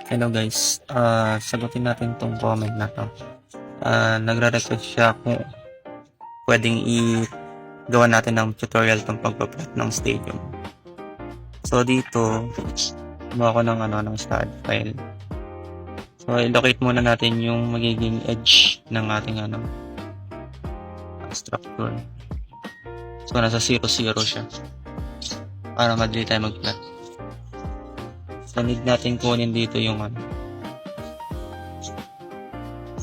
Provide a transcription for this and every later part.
Hello guys, sagutin natin tong comment na to. Nagre-request siya kung pwedeng i-gawa natin ng tutorial tong pagpa-plot ng stadium. So dito, gumawa ko ng start file. So i-locate muna natin yung magiging edge ng ating structure. So nasa 0, 0 siya para madali tayo mag-plot. So need natin kunin dito yung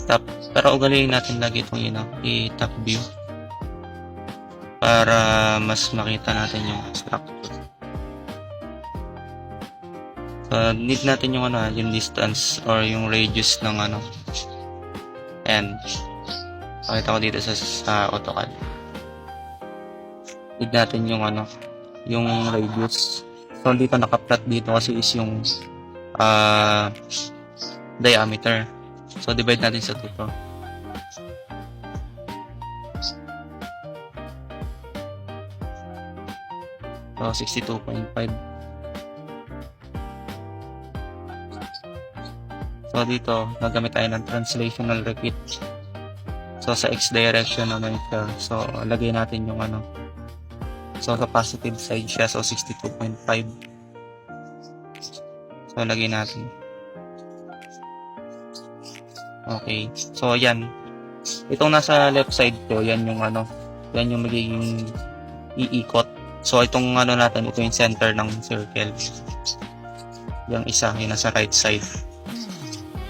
top, pero ugaliin natin lagi itong i-top view para mas makita natin yung structure. So need natin yung yung distance or yung radius ng and pakita ko dito sa AutoCAD. Need natin yung yung radius. So dito naka-plot dito kasi is yung diameter. So divide natin sa 2 to. So 62.5. So dito gagamit tayo ng translational repeat. So sa x direction naman siya. So lagay natin yung so sa positive side siya, so 62.5. So lagay natin. Okay. So yan. Itong nasa left side ko, yan yung yan yung magiging iikot. So itong natin, ito yung center ng circle. Yung isa, yung nasa right side.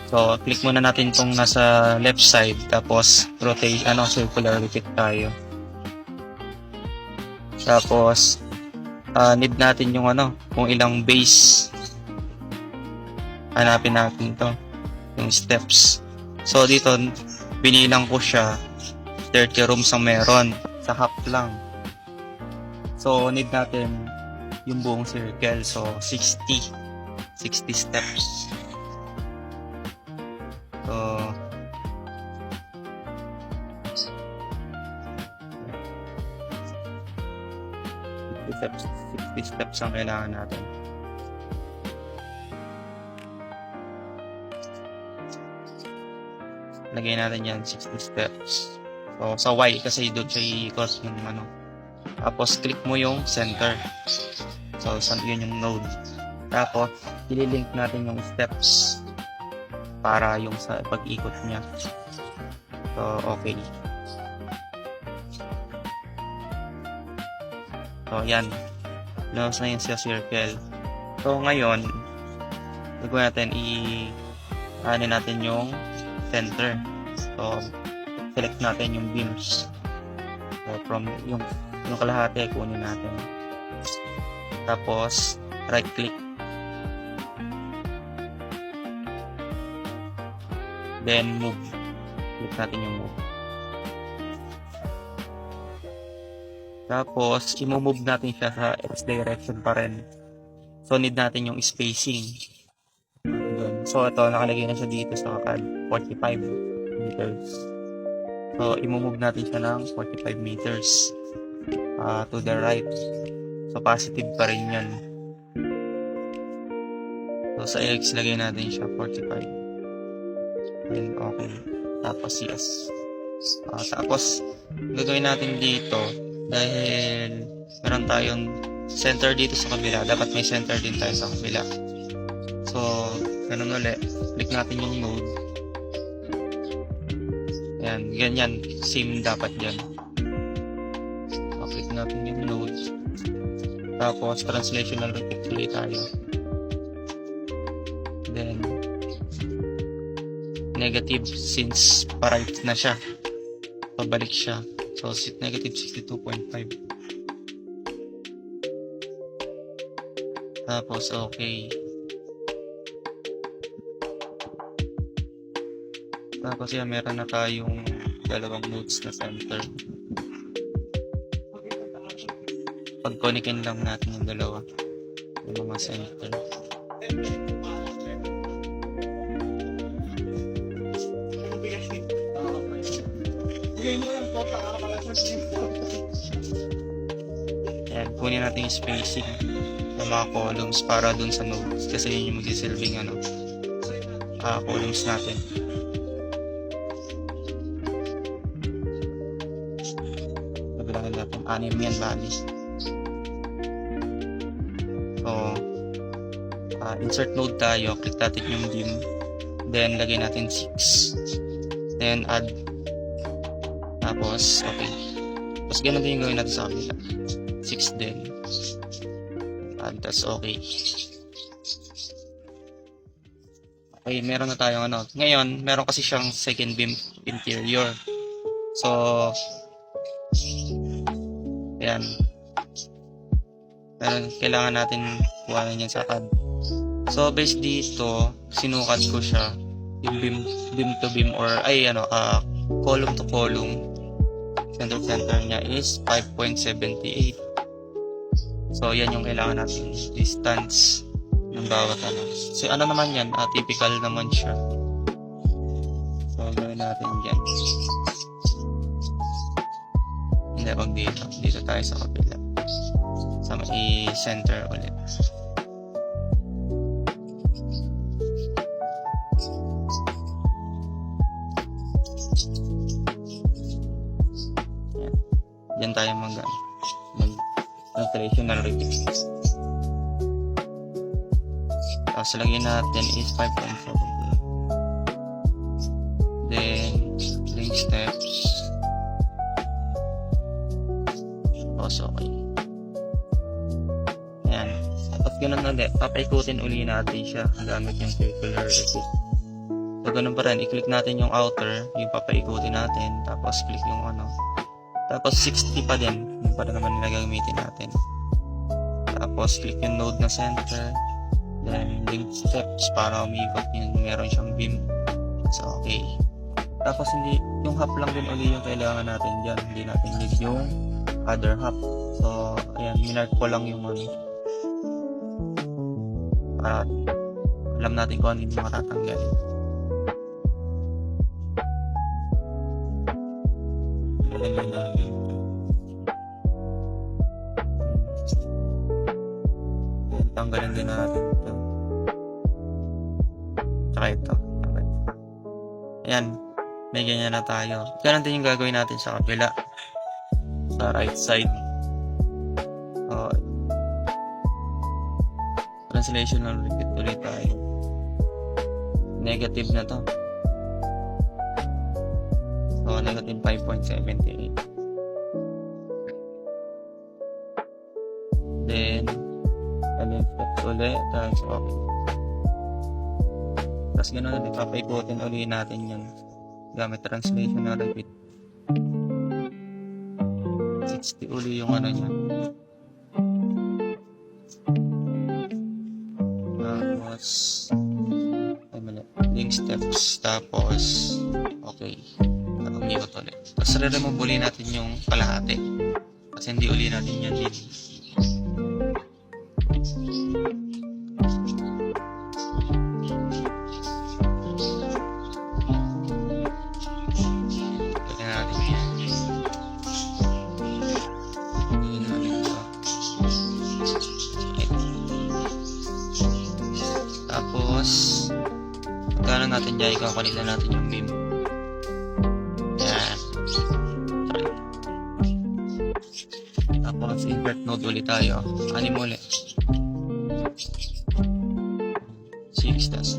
So click muna natin itong nasa left side, tapos rotate, circular repeat tayo. Tapos need natin yung kung ilang base. Hanapin natin to, yung steps. So dito binilang ko siya 30 rooms ang meron, sa half lang. So need natin yung buong circle, so 60 steps. So 60 steps ang kailangan natin. Lagay natin yan 60 steps. So sa Y kasi doon siya i-cross yung Tapos click mo yung center. So yun yung node. Tapos ililink natin yung steps para yung sa pag-ikot niya. So okay. So yan, lumabas na yun sa circle. So ngayon, gagawin natin natin yung center. So select natin yung beams. So from yung kalahati, kunin natin. Tapos right click. Then move. Click natin yung move. Tapos, i-move natin siya sa x direction pa rin. So, need natin yung spacing. So, ito, nakalagay na siya dito sa CAD, 45 meters. So, i-move natin siya ng 45 meters to the right. So, positive pa rin yan. So, sa x, lagay natin siya 45. Then, okay. Tapos, yes. Tapos, gagawin natin dito, dahil meron tayong center dito sa kabila, dapat may center din tayo sa kabila. So, ganun ulit. Click natin yung node. Ayan, ganyan. Same dapat dyan. So, click natin yung node. Tapos, translational repeat ulit tayo. Then, negative since pa-right na siya. Pabalik siya. So, negative 62.5. Tapos, okay. Tapos, yan, meron na tayong dalawang nodes na center. Pag-connectin lang natin yung dalawa. Yung mga center. Ayan, kunin natin yung spacing ng mga columns para dun sa nodes kasi yun yung magsisilbing columns natin. Kabilangan natin, 6 yan bali. So, insert node tayo, click natin yung beam, then lagay natin 6, then add, tapos okay, tapos ganun din yung gawin natin sa kabila, 6 din, add, tapos okay. Okay, meron na tayong ano. Ngayon, meron kasi siyang second beam interior. So, ayan. Kailangan natin kuhanin yan sa CAD. So, based dito, sinukat ko siya. Yung beam to beam or, column to column. Center niya is 5.78. So, yan yung kailangan natin distance ng bawat ano. So, ano naman yan? Typical naman siya. So, gawin natin yan. Hindi, wag dito. Dito tayo sa kabila. Sa i-center ulit. Yan. Diyan tayo mag-translational review. Tapos lagyan natin is 5.7. Then, link steps. Tapos okay. Ayan. Tapos ganun ulit. Papaikutin uli natin siya gamit yung circular repeat. So, ganun pa rin. I-click natin yung outer. Yung papaikutin natin. Tapos click yung ano. Tapos 60 pa din. Yung pa naman nila gagamitin natin. Tapos click yung node na center. Then, link steps para umikot yung meron siyang beam. So, okay. Tapos, yung half lang din uli yung kailangan natin dyan. Hindi natin need yung other half. So, ayan, minark ko lang yung ano. Para alam natin kung ano yung matatanggalin. Ayan natin. Tanggalin din natin ito. Tsaka ito. Okay. Ayan. May ganyan na tayo. Ganun din yung gagawin natin sa kabila. Sa right side. Translational repeat ulit tayo. Negative na to. So, negative 5.78. Then, steps ulit, tapos okay. Tapos gano'n ulit, papaikutin ulit natin yun gamit translational repeat. 60 ulit yung ano niya. Tapos link steps, tapos okay, umiikot ulit. Tapos re-remove ulit natin yung kalahati kasi hindi ulit natin yan din. Tapos gano'n natin dyan, ikakulit na natin yung beam. Yan. Tapos invert node ulit tayo. Anim ulit. 6, that's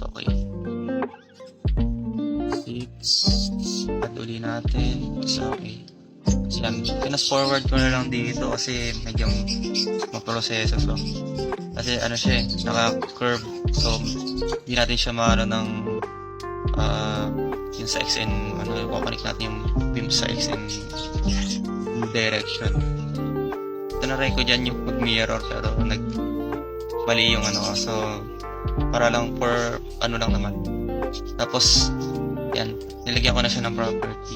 okay. 6, add ulit natin. So okay. So yan, pinas forward ko na lang dito kasi medyo maproseso to. Kasi ano siya naka-curve. So, hindi natin siya maano ng yung sa XN, kukonik natin yung beam sa XN direction. Tanaray ko dyan yung pag-mirror pero mali yung so, para lang for ano lang naman. Tapos, yan, nilagyan ko na siya ng property.